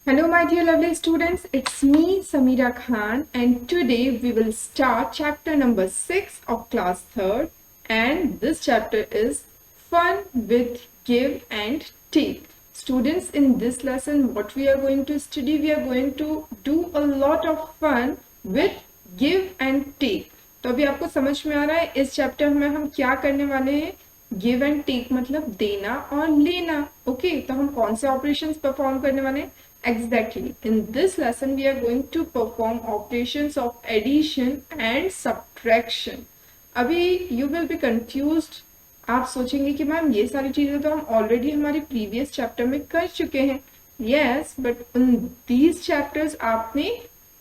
Hello, my dear lovely students. It's me, Samira Khan, and today we will start chapter number 6 of class 3rd. And this chapter is Fun with Give and Take. Students, in this lesson, what we are going to study, we are going to do a lot of fun with give and take. तो अभी आपको समझ में आ रहा है इस chapter में हम क्या करने वाले हैं. गिव एंड टेक मतलब देना और लेना. ओके, तो हम कौन से ऑपरेशंस परफॉर्म करने वाले हैं. Exactly. In this lesson, we are going to perform operations of addition and subtraction. अभी you will be confused. आप सोचेंगे कि मैम ये सारी चीजें तो हम ऑलरेडी हमारे प्रीवियस चैप्टर में कर चुके हैं. Yes, but in these chapters आपने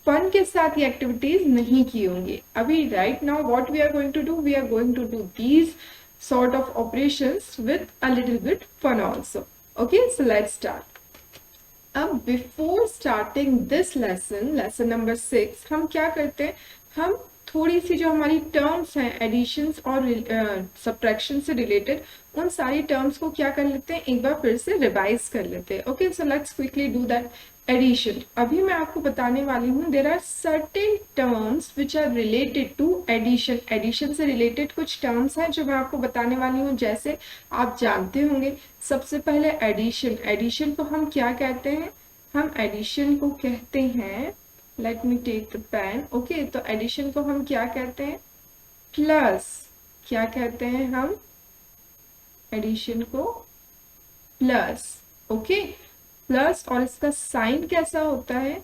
फन के साथ ये एक्टिविटीज नहीं की होंगी. अभी right now what we are going to do? We are going to do these sort of operations with a little bit fun also. Okay, so let's start. अब before starting this lesson number 6 हम क्या करते हैं, हम थोड़ी सी जो हमारी terms हैं एडिशंस और सब्ट्रैक्शन से रिलेटेड उन सारी टर्म्स को क्या कर लेते हैं, एक बार फिर से रिवाइज कर लेते हैं. Okay, so let's quickly do that. Addition, अभी मैं आपको बताने वाली हूँ there are certain terms which are related to addition. Addition से रिलेटेड कुछ टर्म्स हैं जो मैं आपको बताने वाली हूँ. जैसे आप जानते होंगे सबसे पहले एडिशन. एडिशन को हम क्या कहते हैं, हम एडिशन को कहते हैं, let me take the pen. Okay, तो एडिशन को हम क्या कहते हैं, प्लस. क्या कहते हैं हम एडिशन को, प्लस. Okay, plus. और इसका साइन कैसा होता है,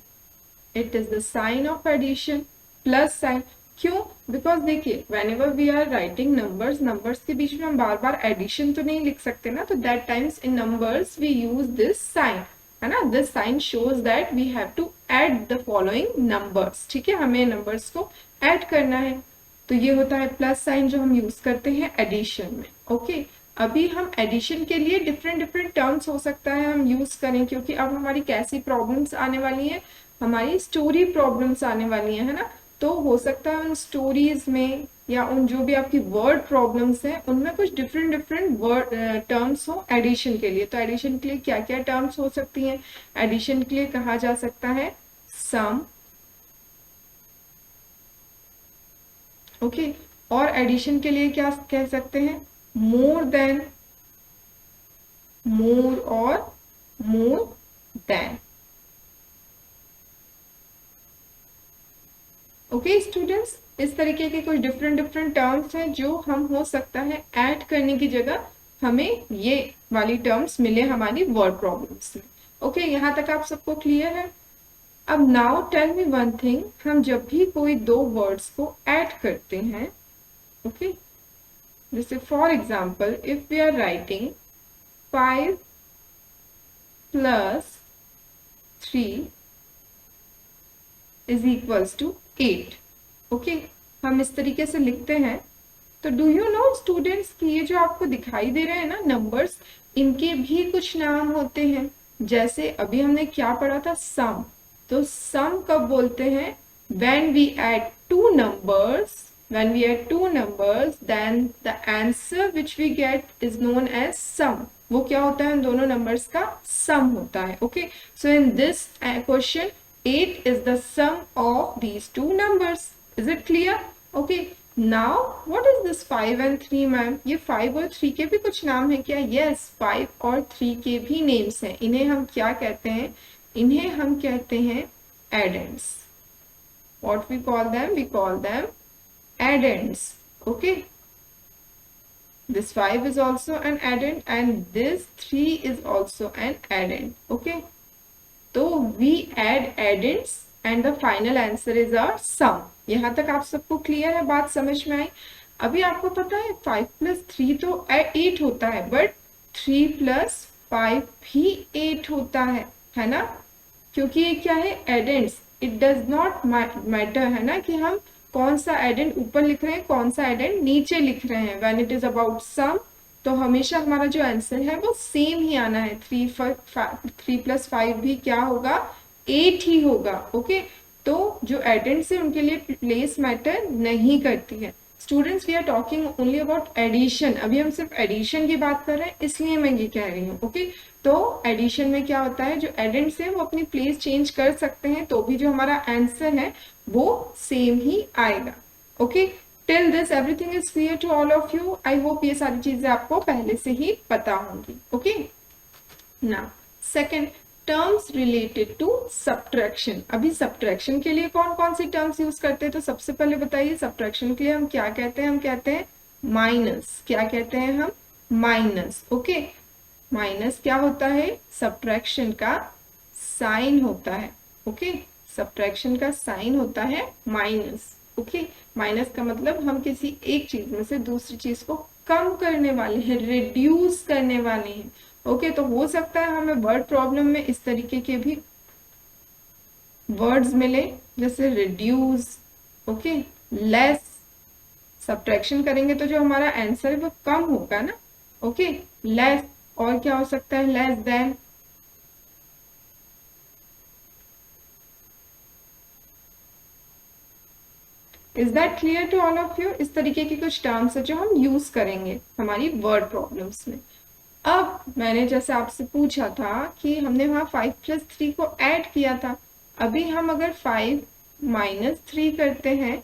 it is the sign of addition, plus sign. क्यों, बिकॉज देखिए whenever we are writing numbers के बीच में हम बार बार एडिशन तो नहीं लिख सकते ना, तो that times in numbers we use this sign, है ना. This sign shows that we have to add the following numbers. ठीक है, हमें नंबर्स को ऐड करना है, तो ये होता है प्लस साइन जो हम यूज करते हैं एडिशन में. ओके, अभी हम एडिशन के लिए डिफरेंट टर्म्स हो सकता है हम यूज करें, क्योंकि अब हमारी कैसी प्रॉब्लम्स आने वाली है, हमारी स्टोरी प्रॉब्लम्स आने वाली है ना. तो हो सकता है उन स्टोरीज में या उन जो भी आपकी वर्ड प्रॉब्लम्स हैं उनमें कुछ डिफरेंट वर्ड टर्म्स हो एडिशन के लिए. तो एडिशन के लिए क्या क्या टर्म्स हो सकती हैं, एडिशन के लिए कहा जा सकता है सम. ओके, और एडिशन के लिए क्या कह सकते हैं, मोर देन, मोर और मोर देन. ओके स्टूडेंट्स, इस तरीके के कुछ डिफरेंट टर्म्स हैं जो हम हो सकता है ऐड करने की जगह हमें ये वाली टर्म्स मिले हमारी वर्ड प्रॉब्लम्स में. ओके, यहाँ तक आप सबको क्लियर है. अब now tell me one thing, हम जब भी कोई दो वर्ड्स को ऐड करते हैं, ओके, जैसे for example if we are writing 5 + 3 is equals to 8. Okay, हम इस तरीके से लिखते हैं. तो डू यू नो स्टूडेंट्स कि ये जो आपको दिखाई दे रहे हैं ना नंबर्स, इनके भी कुछ नाम होते हैं. जैसे अभी हमने क्या पढ़ा था, सम. तो सम कब बोलते हैं, when we add two numbers, when we add two numbers then the answer which we get is known as sum. वो क्या होता है, उन दोनों नंबर्स का सम होता है. Okay, so in this question 8 is the sum of these two numbers. Is it clear? Okay, now what is this 5 and 3 ma'am, ये 5 और 3 के भी कुछ नाम है क्या. yes, 5 और 3 के भी नेम्स हैं. इन्हें हम क्या कहते हैं, इन्हें हम कहते हैं addends. what we call them, we call them addends. Okay, this 5 is also an addend and this 3 is also an addend. Okay, so we add addends and the final answer is our sum. यहाँ तक आप सबको clear है, बात समझ में आई. अभी आपको पता है 5 + 3 तो 8 होता है, बट 3 + 5 भी 8 होता है ना. क्योंकि ये क्या है, एडेंड्स. इट डज नॉट मैटर, है ना, कि हम कौन सा एडेंड ऊपर लिख रहे हैं, कौन सा एडेंड नीचे लिख रहे हैं. When it is about sum तो हमेशा हमारा जो आंसर है वो सेम ही आना है. 3 + 5 भी क्या होगा, 8 ही होगा. ओके, तो जो एडेंड्स है उनके लिए प्लेस मैटर नहीं करती है. Students we are talking only about addition, अभी हम सिर्फ एडिशन की बात कर रहे हैं इसलिए मैं ये कह रही हूँ। ओके, तो एडिशन में क्या होता है, जो एडेंट्स है वो अपनी प्लेस चेंज कर सकते हैं तो भी जो हमारा आंसर है वो सेम ही आएगा। Okay, till this everything is clear to all of you. I hope ये सारी चीजें आपको पहले से ही पता होंगी। Okay, now second, terms related to subtraction. अभी सब्ट्रैक्शन के लिए कौन कौन सी टर्म्स यूज करते हैं, तो सबसे पहले बताइए सब्ट्रैक्शन के लिए हम क्या कहते हैं, हम कहते हैं माइनस। क्या कहते हैं हम, माइनस। ओके, माइनस क्या होता है, सब्ट्रैक्शन का साइन होता है। ओके, सब्ट्रैक्शन का साइन होता है माइनस। ओके, माइनस का मतलब हम किसी एक चीज में से दूसरी चीज को कम करने वाले हैं, रिड्यूस करने वाले हैं। ओके, तो हो सकता है हमें वर्ड प्रॉब्लम में इस तरीके के भी वर्ड्स मिले, जैसे रिड्यूस, ओके, लेस। सब्ट्रैक्शन करेंगे तो जो हमारा आंसर है वो कम होगा ना। ओके, लेस, और क्या हो सकता है, less than. Is that clear to all of you? इस तरीके के कुछ टर्म्स है जो हम यूज करेंगे हमारी वर्ड प्रॉब्लम्स में। अब मैंने जैसे आपसे पूछा था कि हमने वहां 5+3 को ऐड किया था, अभी हम अगर 5 - 3 करते हैं,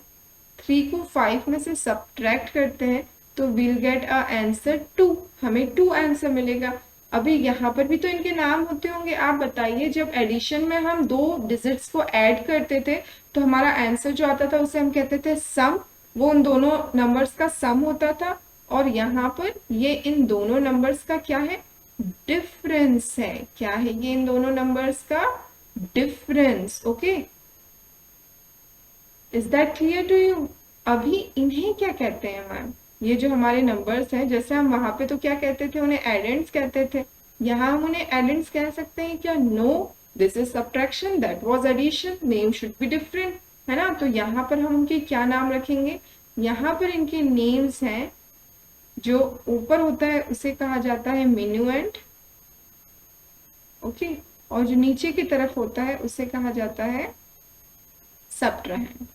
3 को 5 में से सब्ट्रैक्ट करते हैं तो विल गेट अ आंसर 2, हमें 2 आंसर मिलेगा। अभी यहाँ पर भी तो इनके नाम होते होंगे, आप बताइए, जब एडिशन में हम 2 डिजिट्स को ऐड करते थे तो हमारा आंसर जो आता था उसे हम कहते थे सम, वो उन दोनों नंबर्स का सम होता था। और यहाँ पर ये इन दोनों नंबर्स का क्या है, डिफरेंस है। क्या है ये, इन दोनों नंबर्स का difference. Okay, is that clear to you? अभी इन्हें क्या कहते हैं मैम, ये जो हमारे नंबर्स हैं, जैसे हम वहां पे तो क्या कहते थे, उन्हें एडेंट्स कहते थे, यहाँ हम उन्हें एडेंट्स कह सकते हैं क्या? No, this is subtraction, that was addition, name should be different, है ना। तो यहाँ पर हम उनके क्या नाम रखेंगे, यहाँ पर इनके नेम्स हैं, जो ऊपर होता है उसे कहा जाता है मिनुएंट। ओके, और जो नीचे की तरफ होता है उसे कहा जाता है सब्ट्रैहेंड।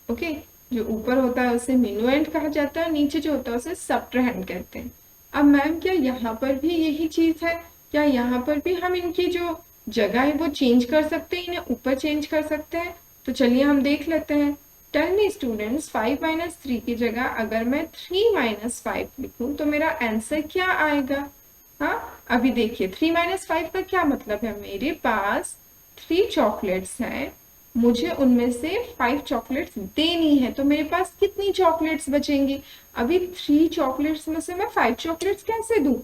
ओके, जो ऊपर होता है उसे मिनुएंट कहा जाता है, नीचे जो होता है उसे सब्ट्रैहेंड कहते हैं। अब मैम क्या यहाँ पर भी यही चीज है, क्या यहाँ पर भी हम इनकी जो जगह है वो चेंज कर सकते हैं, इन्हें ऊपर चेंज कर सकते हैं? तो चलिए हम देख लेते हैं। टेल मी स्टूडेंट्स, 5 - 3 की जगह अगर मैं 3 - 5 लिखूं तो मेरा आंसर क्या आएगा? हाँ, अभी देखिए 3 - 5 का क्या मतलब है, मेरे पास 3 चॉकलेट्स हैं, मुझे उनमें से 5 चॉकलेट्स देनी है, तो मेरे पास कितनी चॉकलेट्स बचेंगी? अभी 3 चॉकलेट्स में से मैं 5 चॉकलेट्स कैसे दूं?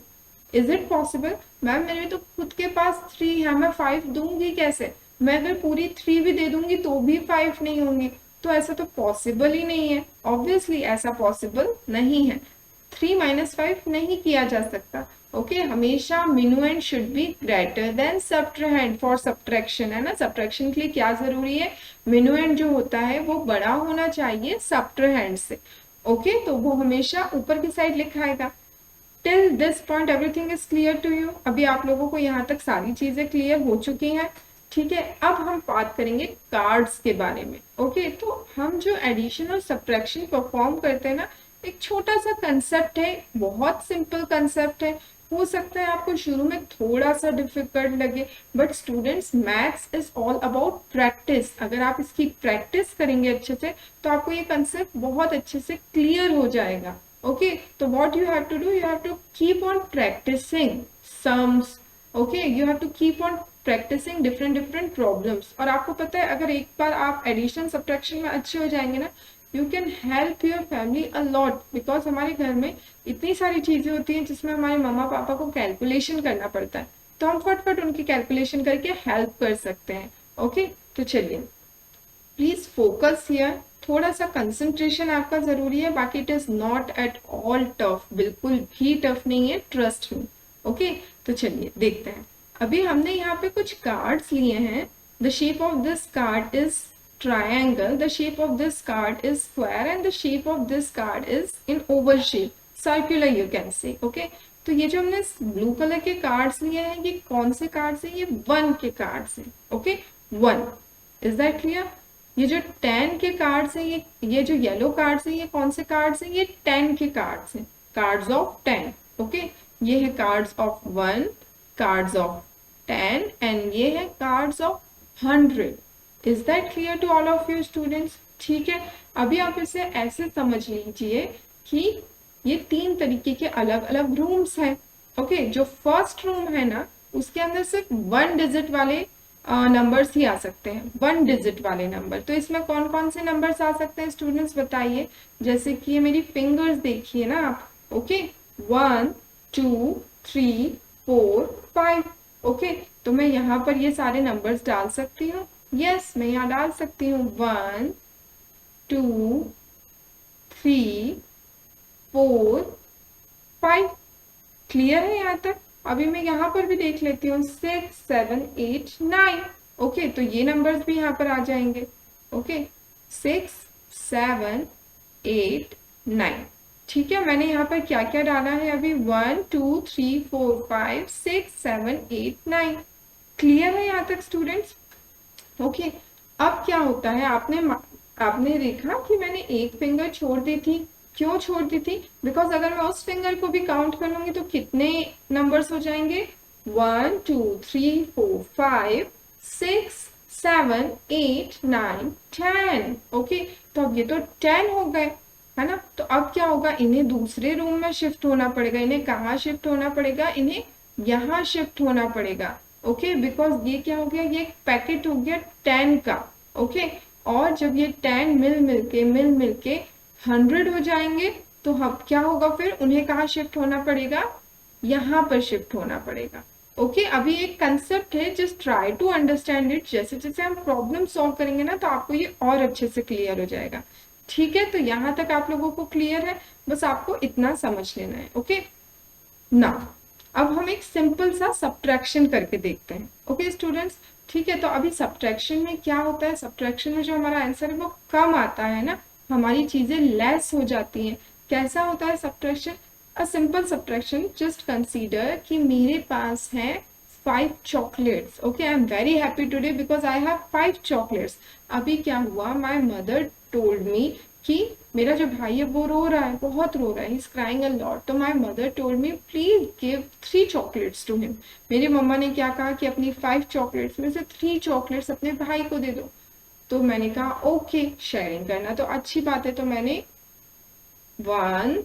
Is it possible? मैम मेरे तो खुद के पास 3 है, मैं 5 दूंगी कैसे? मैं अगर पूरी 3 भी दे दूंगी तो भी 5 नहीं होंगे, तो ऐसा तो पॉसिबल ही नहीं है। ऑब्वियसली ऐसा पॉसिबल नहीं है, 3 - 5 नहीं किया जा सकता। ओके, हमेशा minuend should be greater than subtrahend for subtraction, है ना। सब्ट्रैक्शन के लिए क्या जरूरी है, मिनुएंड जो होता है वो बड़ा होना चाहिए सब्ट्रैहेंड से। ओके, तो वो हमेशा ऊपर की साइड लिखाएगा। Till this point everything is clear to you? अभी आप लोगों को यहाँ तक सारी चीजें क्लियर हो चुकी हैं, ठीक है। अब हम बात करेंगे कार्ड्स के बारे में। ओके, तो हम जो एडिशन और सब्ट्रैक्शन परफॉर्म करते हैं ना, एक छोटा सा कंसेप्ट है, बहुत सिंपल कंसेप्ट है। हो सकता है आपको शुरू में थोड़ा सा डिफिकल्ट लगे, but students maths is all about practice. अगर आप इसकी प्रैक्टिस करेंगे अच्छे से तो आपको ये कंसेप्ट बहुत अच्छे से क्लियर हो जाएगा। ओके, तो what you have to do, you have to keep on practicing sums. Okay, you have to keep on practicing different problems. और आपको पता है, अगर एक बार आप एडिशन सब्ट्रैक्शन में अच्छे हो जाएंगे ना, you can help your family a lot, because हमारे घर में इतनी सारी चीजें होती हैं जिसमें हमारे मम्मा पापा को कैलकुलेशन करना पड़ता है, तो हम फटफट उनकी कैलकुलेशन करके हेल्प कर सकते हैं। ओके, तो चलिए प्लीज फोकस हियर, थोड़ा सा कंसंट्रेशन आपका जरूरी है, बाकी it is not at all tough, बिल्कुल भी टफ नहीं है, ट्रस्ट मी। ओके, तो चलिए देखते हैं। अभी हमने यहाँ पे कुछ कार्ड्स लिए हैं। The shape of this card is triangle, the shape of this card is square and the shape of this card is in oval shape, circular you can say. Okay, तो ये जो हमने ब्लू कलर के cards लिए हैं, ये कौन से कार्ड्स हैं? ये 1 के कार्ड्स हैं। Okay, 1, is that clear? ये जो 10 के कार्ड्स हैं, ये जो येलो कार्ड्स हैं, ये कौन से कार्ड्स हैं? ये 10 के कार्ड्स हैं, कार्ड्स ऑफ 10। ओके, ये है cards of 1, cards of 10 and ये है cards of 100। Is that clear to all of you students? ठीक है, अभी आप इसे ऐसे समझ लीजिए कि ये 3 तरीके के अलग अलग रूम्स हैं। ओके, जो फर्स्ट रूम है ना, उसके अंदर सिर्फ 1 डिजिट वाले नंबर्स ही आ सकते हैं, 1 डिजिट वाले नंबर। तो इसमें कौन कौन से नंबर्स आ सकते हैं स्टूडेंट्स बताइए? जैसे कि ये मेरी फिंगर्स देखिए ना आप। ओके, 1 2 3 4 5। ओके, तो मैं यहाँ पर ये सारे नंबर्स डाल सकती हूँ। यस, मैं यहाँ डाल सकती हूँ 1 2 3 4 5। क्लियर है यहाँ तक? अभी मैं यहाँ पर भी देख लेती हूँ 6 7 8 9। ओके, तो ये नंबर्स भी यहाँ पर आ जाएंगे। ओके, 6 7 8 9। ठीक है, मैंने यहाँ पर क्या क्या डाला है अभी? 1 2 3 4 5 6 7 8 9। क्लियर है यहाँ तक स्टूडेंट्स? ओके, अब क्या होता है, आपने देखा कि मैंने एक फिंगर छोड़ दी थी। क्यों छोड़ दी थी? बिकॉज अगर मैं उस फिंगर को भी काउंट कर लूंगी तो कितने नंबर्स हो जाएंगे? 1 2 3 4 5 6 7 8 9 10। ओके, तो अब ये तो 10 हो गए, है ना? तो अब क्या होगा, इन्हें दूसरे रूम में शिफ्ट होना पड़ेगा। इन्हें कहाँ शिफ्ट होना पड़ेगा? इन्हें यहाँ शिफ्ट होना पड़ेगा। ओके, बिकॉज ये क्या हो गया, ये एक पैकेट हो गया 10 का। ओके, और जब ये 10 मिल मिल के 100 हो जाएंगे, तो अब क्या होगा, फिर उन्हें कहाँ शिफ्ट होना पड़ेगा? यहाँ पर शिफ्ट होना पड़ेगा। ओके, अभी एक कंसेप्ट है, just try to understand it. जैसे जैसे हम प्रॉब्लम सॉल्व करेंगे ना, तो आपको ये और अच्छे से क्लियर हो जाएगा। ठीक है, तो यहाँ तक आप लोगों को क्लियर है? बस आपको इतना समझ लेना है। ओके, ना अब हम एक सिंपल सा सब्ट्रैक्शन करके देखते हैं। ओके स्टूडेंट्स, ठीक है, तो अभी सब्ट्रैक्शन में क्या होता है? सब्ट्रैक्शन में जो हमारा आंसर है वो कम आता है ना, हमारी चीजें लेस हो जाती हैं। कैसा होता है subtraction? A simple subtraction, just consider कि मेरे पास है 5 chocolates. Okay, I am very happy today because I have 5 chocolates. अभी क्या हुआ, माई मदर टोल्ड मी कि मेरा जो भाई है वो रो रहा है, बहुत रो रहा है, he's crying a lot। तो my mother told me please give 3 chocolates to him. मेरी मम्मा ने क्या कहा कि अपनी 5 चॉकलेट्स में से 3 चॉकलेट्स अपने भाई को दे दो। तो मैंने कहा ओके, शेयरिंग करना तो अच्छी बात है। तो मैंने 1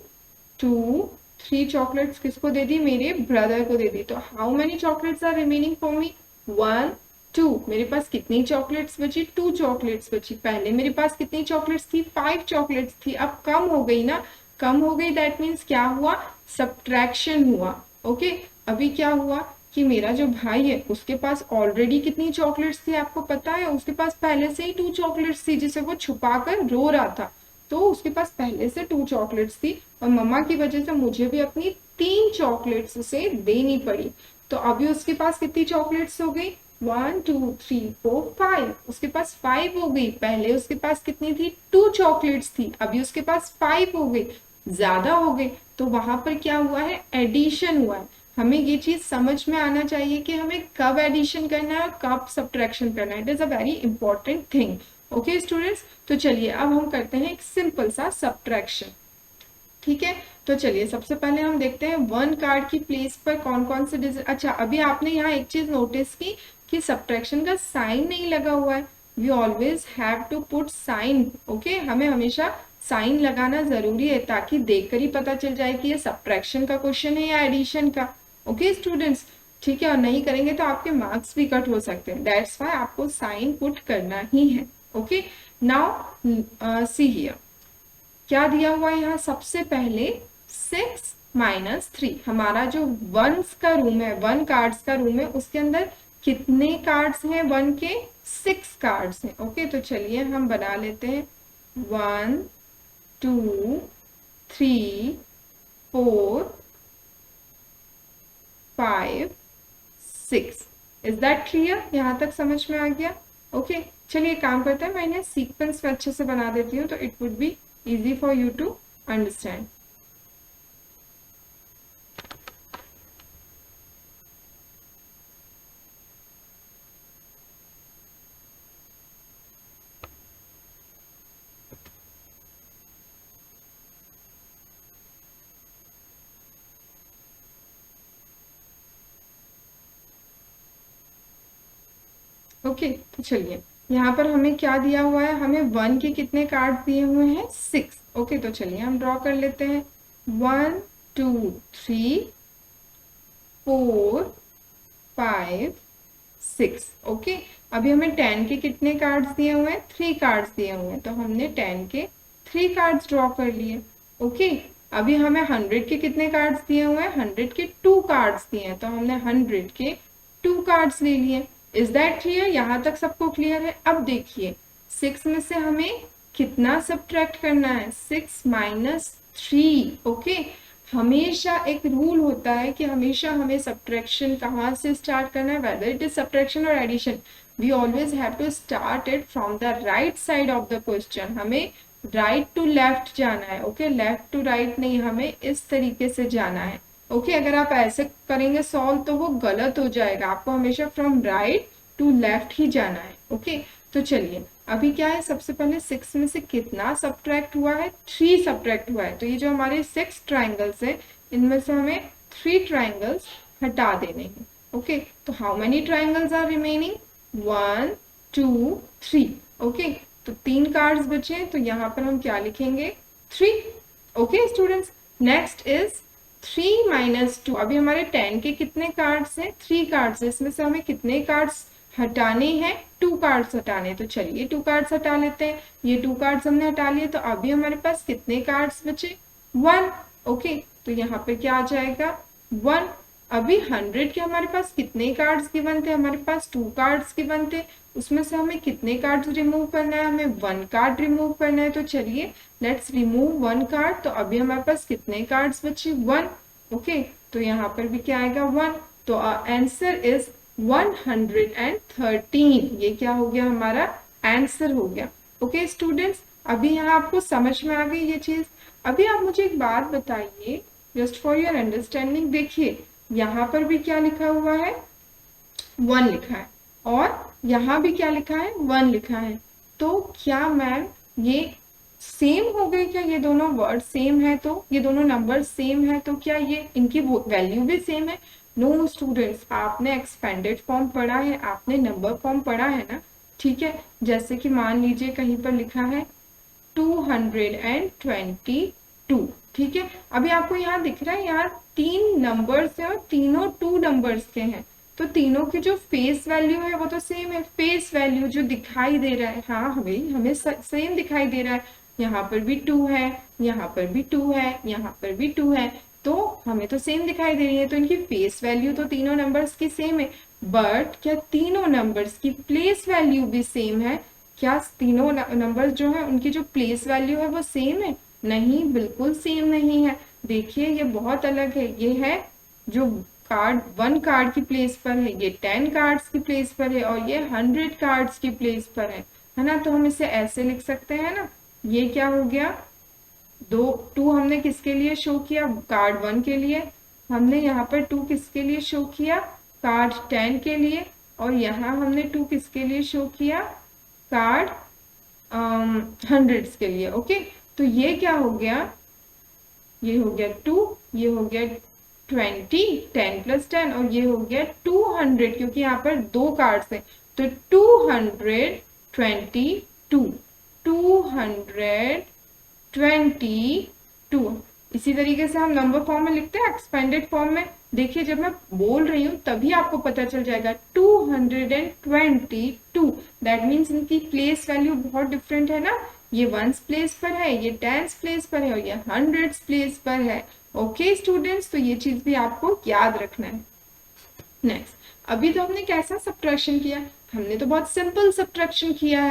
2 3 चॉकलेट्स किसको दे दी? मेरे ब्रदर को दे दी। तो how many chocolates are remaining for me? 1 2। मेरे पास कितनी चॉकलेट्स बची? 2 चॉकलेट्स बची। पहले मेरे पास कितनी चॉकलेट्स थी? 5 चॉकलेट्स थी। अब कम हो गई ना, कम हो गई, दैट मीन्स क्या हुआ? सब्ट्रैक्शन हुआ। ओके, अभी क्या हुआ कि मेरा जो भाई है उसके पास ऑलरेडी कितनी चॉकलेट्स थी आपको पता है? उसके पास पहले से ही 2 चॉकलेट्स थी जिसे वो छुपा कर रो रहा था। तो उसके पास पहले से 2 चॉकलेट्स थी और मम्मा की वजह से मुझे भी अपनी 3 चॉकलेट्स उसे देनी पड़ी। तो अभी उसके पास कितनी चॉकलेट्स हो गई? 1 2 3 4 5। उसके पास 5 हो गई। पहले उसके पास कितनी थी? 2 चॉकलेट्स थी, अभी उसके पास 5 हो गई, ज्यादा हो गई। तो वहां पर क्या हुआ है? एडिशन हुआ है। हमें ये चीज समझ में आना चाहिए कि हमें कब एडिशन करना है और कब सब्ट्रैक्शन करना है। It is a very important thing. Okay students, तो चलिए अब हम करते हैं एक सिंपल सा सब्ट्रैक्शन। ठीक है, तो चलिए सबसे पहले हम देखते हैं 1 कार्ड की प्लेस पर कौन कौन से डिजिट। अच्छा, अभी आपने यहाँ एक चीज नोटिस की कि सब्ट्रैक्शन का साइन नहीं लगा हुआ है। We always have to put sign. Okay, हमें हमेशा साइन लगाना जरूरी है ताकि देखकर ही पता चल जाए कि ये सब्ट्रैक्शन का क्वेश्चन है या एडिशन का। ओके स्टूडेंट्स, ठीक है, और नहीं करेंगे तो आपके मार्क्स भी कट हो सकते हैं। दैट्स वाई आपको साइन पुट करना ही है। ओके, नाउ सी हियर क्या दिया हुआ है यहाँ? सबसे पहले 6 - 3। हमारा जो वंस का रूम है, 1 कार्ड्स का रूम है, उसके अंदर कितने कार्ड्स हैं? 1 के 6 कार्ड्स हैं। ओके, तो चलिए हम बना लेते हैं 1 2 3 4 5 6। Is that clear? यहाँ तक समझ में आ गया? ओके, चलिए काम करते हैं, मैं इन्हें सीक्वेंस में अच्छे से बना देती हूँ तो it would be easy for you to understand. Okay, तो चलिए यहाँ पर हमें क्या दिया हुआ है, हमें 1 के कितने कार्ड दिए हुए हैं, 6। ओके, तो चलिए हम ड्रॉ कर लेते हैं। 1 2 3 4 5 6। ओके, अभी हमें 10 के कितने कार्ड्स दिए हुए हैं, 3 कार्ड्स दिए हुए हैं, तो हमने 10 के 3 कार्ड्स ड्रॉ कर लिए। ओके, अभी हमें 100 के कितने कार्ड्स दिए हुए हैं, 100 के 2 कार्ड्स दिए हैं, तो हमने 100 के 2 कार्ड्स ले लिए। इज दैट क्लियर, यहाँ तक सबको क्लियर है। अब देखिए 6 में से हमें कितना सब्ट्रैक्ट करना है, 6 माइनस 3। ओके, हमेशा एक रूल होता है कि हमेशा हमें सब्ट्रैक्शन कहाँ से स्टार्ट करना है, वेदर इट इज सब्ट्रैक्शन और addition, we always have to start it from the right side of the question. हमें राइट टू लेफ्ट जाना है। ओके, लेफ्ट टू राइट नहीं, हमें इस तरीके से जाना है। ओके, अगर आप ऐसे करेंगे सॉल्व तो वो गलत हो जाएगा, आपको हमेशा फ्रॉम राइट टू लेफ्ट ही जाना है। ओके, तो चलिए अभी क्या है, सबसे पहले 6 में से कितना सब्ट्रैक्ट हुआ है, 3 सब्ट्रैक्ट हुआ है। तो ये जो हमारे 6 ट्राइंगल्स है, इनमें से हमें 3 ट्राइंगल्स हटा देने हैं। ओके, तो how many triangles are remaining, 1 2 3। Okay, तो 3 कार्ड्स बचे, तो यहाँ पर हम क्या लिखेंगे, 3। Okay students, next is 3 minus 2। अभी हमारे 10 के कितने कार्ड्स हैं, 3 कार्ड्स है, इसमें से हमें कितने कार्ड्स हटाने हैं, 2 कार्ड्स हटाने। तो चलिए 2 कार्ड्स हटा लेते हैं। ये 2 कार्ड्स हमने हटा लिए, तो अभी हमारे पास कितने कार्ड्स बचे, 1। ओके, तो यहाँ पे क्या आ जाएगा, 1। अभी 100 के हमारे पास कितने कार्ड्स गिवन थे, हमारे पास 2 कार्ड्स गिवन थे, उसमें से हमें कितने कार्ड्स रिमूव करना है, हमें 1 कार्ड रिमूव करना है। तो चलिए लेट्स रिमूव 1 कार्ड। तो अभी हमारे पास कितने कार्ड्स बचे, 1। ओके, तो यहाँ पर भी क्या आएगा, 1। तो आंसर इज 113। ये क्या हो गया, हमारा आंसर हो गया। ओके स्टूडेंट्स, अभी यहाँ आपको समझ में आ गई ये चीज। अभी आप मुझे एक बात बताइए, जस्ट फॉर योर अंडरस्टैंडिंग। देखिए यहाँ पर भी क्या लिखा हुआ है, 1 लिखा है, और यहाँ भी क्या लिखा है, 1 लिखा है। तो क्या मैम ये सेम हो गए क्या, ये दोनों वर्ड सेम है, तो ये दोनों नंबर सेम है, तो क्या ये इनकी वैल्यू भी सेम है। नो स्टूडेंट्स, आपने एक्सपेंडेड फॉर्म पढ़ा है, आपने नंबर फॉर्म पढ़ा है ना, ठीक है। जैसे कि मान लीजिए कहीं पर लिखा है 222, ठीक है। अभी आपको यहाँ दिख रहा है, यहाँ 3 नंबर्स है और तीनों 2 नंबर्स के हैं, तो तीनों की जो फेस वैल्यू है वो तो सेम है। फेस वैल्यू जो दिखाई दे रहा है, हाँ हमें सेम दिखाई दे रहा है। यहाँ पर भी 2 है, यहाँ पर भी 2 है, यहाँ पर भी 2 है, तो हमें तो सेम दिखाई दे रही है, तो इनकी फेस वैल्यू तो तीनों नंबर्स की सेम है। बट क्या तीनों नंबर्स की प्लेस वैल्यू भी सेम है, क्या तीनों नंबर्स जो है उनकी जो प्लेस वैल्यू है वो सेम है, नहीं, बिल्कुल सेम नहीं है। देखिए ये बहुत अलग है, ये है जो कार्ड 1 कार्ड की प्लेस पर है, ये 10 कार्ड्स की प्लेस पर है, और ये 100 कार्ड्स की प्लेस पर है ना। तो हम इसे ऐसे लिख सकते हैं ना, ये क्या हो गया, 2 हमने किसके लिए शो किया, कार्ड 1 के लिए, हमने यहाँ पर 2 किसके लिए शो किया, कार्ड 10 के लिए, और यहाँ हमने 2 किसके लिए शो किया, कार्ड 100 के लिए। ओके, तो ये क्या हो गया, ये हो गया 2, ये हो गया 20, 10 प्लस 10, और ये हो गया 200, क्योंकि यहाँ पर 2 कार्ड्स हैं, तो 222, 222। इसी तरीके से हम नंबर फॉर्म में लिखते हैं, एक्सपेंडेड फॉर्म में। देखिए जब मैं बोल रही हूँ तभी आपको पता चल जाएगा, 222। दैट मीन्स इनकी प्लेस वैल्यू बहुत डिफरेंट है ना, ये 1s प्लेस पर है, ये 10s प्लेस पर है, और ये 100s प्लेस पर है। ओके स्टूडेंट्स, तो ये चीज भी आपको याद रखना है। नेक्स्ट, अभी तो हमने कैसा सब्ट्रैक्शन किया, हमने तो बहुत सिंपल सब्ट्रैक्शन किया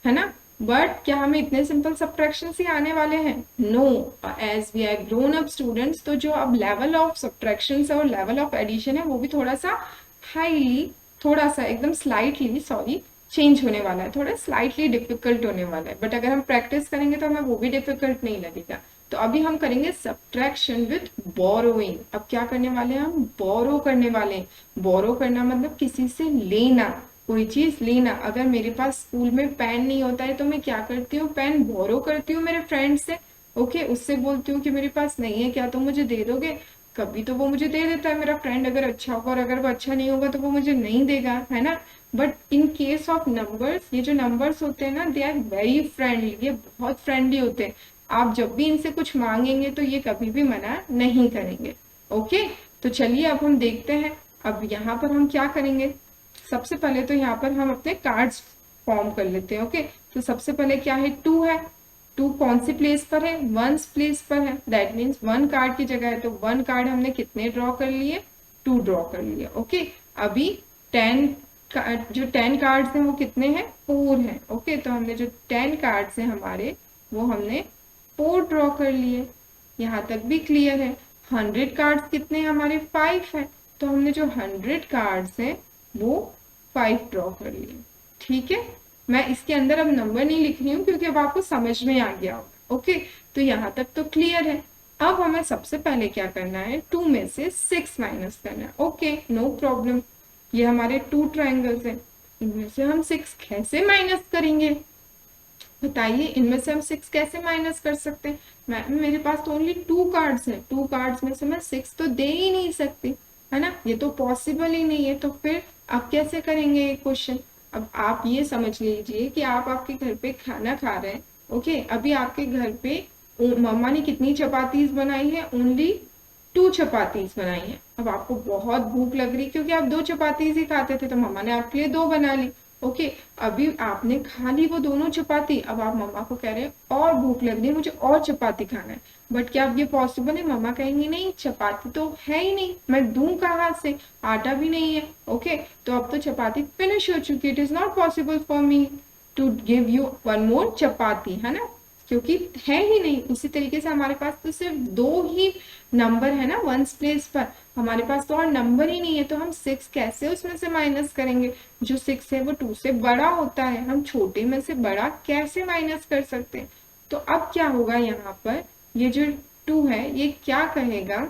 है ना। बट क्या हमें इतने सिंपल सब्ट्रैक्शन ही आने वाले हैं, no. As we are grown up students, तो जो अब लेवल ऑफ सब्ट्रैक्शन और लेवल ऑफ एडिशन है वो भी थोड़ा सा हाईली, थोड़ा सा एकदम स्लाइटली चेंज होने वाला है, थोड़ा स्लाइटली डिफिकल्ट होने वाला है। बट अगर हम प्रैक्टिस करेंगे तो हमें वो भी डिफिकल्ट नहीं लगेगा। तो अभी हम करेंगे सब्ट्रैक्शन विथ बोरोइंग। अब क्या करने वाले हैं, हम बोरो करने वाले हैं। बोरो करना मतलब किसी से लेना, कोई चीज लेना। अगर मेरे पास स्कूल में पेन नहीं होता है तो मैं क्या करती हूँ, पेन बोरो करती हूँ मेरे फ्रेंड से। ओके, उससे बोलती हूँ कि मेरे पास नहीं है, क्या तुम मुझे दे दोगे। कभी तो वो मुझे दे देता है मेरा फ्रेंड अगर अच्छा होगा, और अगर वो अच्छा नहीं होगा तो वो मुझे नहीं देगा, है ना। But in case of numbers, ये जो नंबर्स होते हैं ना, दे आर वेरी फ्रेंडली, ये बहुत फ्रेंडली होते हैं। आप जब भी इनसे कुछ मांगेंगे तो ये कभी भी मना नहीं करेंगे। ओके, तो चलिए अब हम देखते हैं। अब यहाँ पर हम क्या करेंगे, सबसे पहले तो यहाँ पर हम अपने कार्ड्स फॉर्म कर लेते हैं। ओके, तो सबसे पहले क्या है, 2 है। 2 कौन सी प्लेस पर है, 1 प्लेस पर है, दैट मीन्स 1 कार्ड की जगह है, तो 1 कार्ड हमने कितने ड्रॉ कर लिए, 2 ड्रॉ कर लिए। ओके, अभी 10 जो 10 कार्ड्स हैं वो कितने हैं, 4 हैं। ओके, तो हमने जो 10 कार्ड्स हैं हमारे, वो हमने 4 ड्रॉ कर लिए। यहाँ तक भी क्लियर है। 100 कार्ड्स कितने हैं हमारे, 5 है, तो हमने जो 100 कार्ड्स हैं वो 5 ड्रॉ कर लिए। ठीक है, मैं इसके अंदर अब नंबर नहीं लिख रही हूँ क्योंकि अब आपको समझ में आ गया होगा। ओके, तो यहाँ तक तो क्लियर है। अब हमें सबसे पहले क्या करना है, 2 में से 6 माइनस करना है। Okay, no problem. ये हमारे 2 ट्रायंगल्स हैं, इनमें से हम 6 कैसे माइनस करेंगे, बताइए। इनमें से हम 6 कैसे माइनस कर सकते हैं, मेरे पास तो ओनली 2 कार्ड्स हैं, 2 कार्ड्स में से मैं 6 तो दे ही नहीं सकती, है ना, ये तो पॉसिबल ही नहीं है। तो फिर आप कैसे करेंगे ये क्वेश्चन। अब आप ये समझ लीजिए कि आप आपके घर पे खाना खा रहे हैं। ओके, अभी आपके घर पे मम्मा ने कितनी चपातीज बनाई है, ओनली 2 चपातीज बनाई है। अब आपको बहुत भूख लग रही क्योंकि आप 2 चपातीज ही खाते थे, तो मम्मा ने आपके लिए 2 बना ली। ओके, अभी आपने खा ली वो दोनों चपाती, अब आप मम्मा को कह रहे हैं और भूख लग रही है, मुझे और चपाती खाना है। बट क्या अब ये पॉसिबल है, मम्मा कहेंगी नहीं चपाती तो है ही नहीं, मैं दूं कहाँ से, आटा भी नहीं है। ओके, तो अब तो चपाती फिनिश हो चुकी है, it is not possible for me to give you 1 more chapati, है ना, क्योंकि है ही नहीं। उसी तरीके से हमारे पास तो सिर्फ 2 ही नंबर है ना 1 प्लेस पर, हमारे पास तो और नंबर ही नहीं है, तो हम 6 कैसे उसमें से माइनस करेंगे। जो 6 है वो 2 से बड़ा होता है, हम छोटे में से बड़ा कैसे माइनस कर सकते हैं। तो अब क्या होगा, यहाँ पर ये जो 2 है ये क्या कहेगा,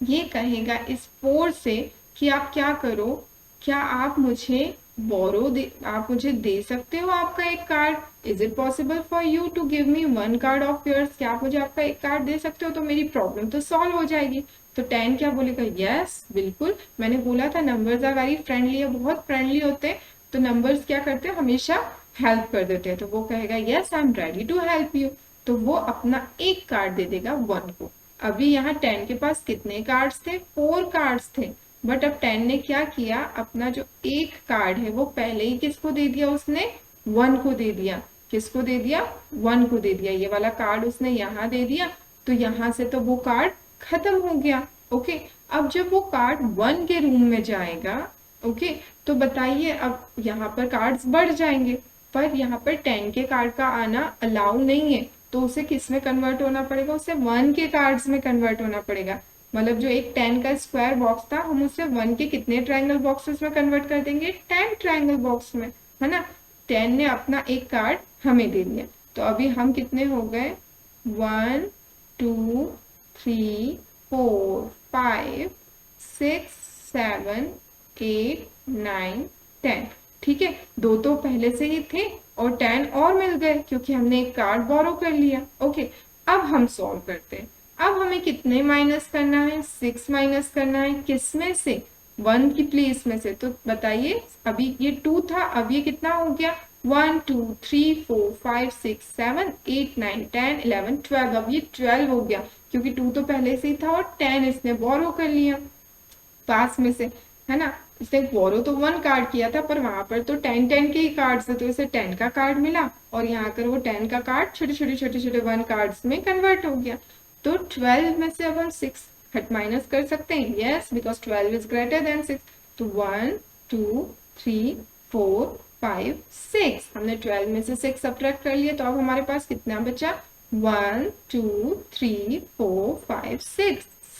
ये कहेगा इस 4 से कि आप क्या करो, क्या आप मुझे बोरो दे, आप मुझे दे सकते हो आपका एक card, is it possible for you to give me 1 card of yours, क्या आप मुझे आपका एक कार्ड दे सकते हो, तो मेरी प्रॉब्लम तो सॉल्व हो जाएगी। तो 10 क्या बोलेगा, यस बिल्कुल, मैंने बोला था नंबर्स आर वेरी फ्रेंडली, बहुत फ्रेंडली होते हैं, तो नंबर्स क्या करते हैं, हमेशा हेल्प कर देते हैं। तो वो कहेगा yes I am ready to help you, तो वो अपना एक कार्ड दे देगा 1 को। अभी यहाँ 10 के पास कितने कार्ड्स थे, 4 कार्ड्स थे, बट अब 10 ने क्या किया, अपना जो एक कार्ड है वो पहले ही किसको दे दिया, उसने 1 को दे दिया। किसको दे दिया, 1 को दे दिया, ये वाला कार्ड उसने यहाँ दे दिया, तो यहाँ से तो वो कार्ड खत्म हो गया। ओके, अब जब वो कार्ड 1 के रूम में जाएगा, ओके, तो बताइए अब यहाँ पर कार्ड्स बढ़ जाएंगे, पर यहाँ पर 10 के कार्ड का आना अलाउ नहीं है, तो उसे किस में कन्वर्ट होना पड़ेगा, उसे 1 के कार्ड्स में कन्वर्ट होना पड़ेगा। मतलब जो एक 10 का स्क्वायर बॉक्स था, हम उसे 1 के कितने ट्रायंगल बॉक्सेस में कन्वर्ट कर देंगे, 10 ट्रायंगल बॉक्स में, है ना। 10 ने अपना एक कार्ड हमें दे दिया, तो अभी हम कितने हो गए, 1 2 3 4 5 6 7 8 9 10, ठीक है, 2 तो पहले से ही थे और 10 और मिल गए क्योंकि हमने एक कार्ड बोरो कर लिया। ओके, अब हम सॉल्व करते हैं। अब हमें कितने माइनस करना है, 6 माइनस करना है, किसमें से, 1 की प्लेस में से। तो बताइए, अभी ये 2 था, अब ये कितना हो गया, 1 2 3 4 5 6 7 8 9 10 11 12, अब ये 12 हो गया क्योंकि 2 तो पहले से ही था और 10 इसने बोरो कर लिया पास में से, है ना। इसने बोरो तो 1 कार्ड किया था, पर वहां पर तो 10 के ही कार्ड थे, तो इसे 10 का कार्ड मिला, और यहाँ आकर वो 10 का कार्ड छोटे छोटे छोटे छोटे 1 कार्ड्स में कन्वर्ट हो गया। तो 12 में से अब हम 6 हट माइनस कर सकते हैं, yes, because 12 is greater than 6। तो 1 2 3 4 5 6, हमने 12 में से 6 सब्ट्रैक्ट कर लिए, तो अब हमारे पास कितना बचा, 1 2 3 4 5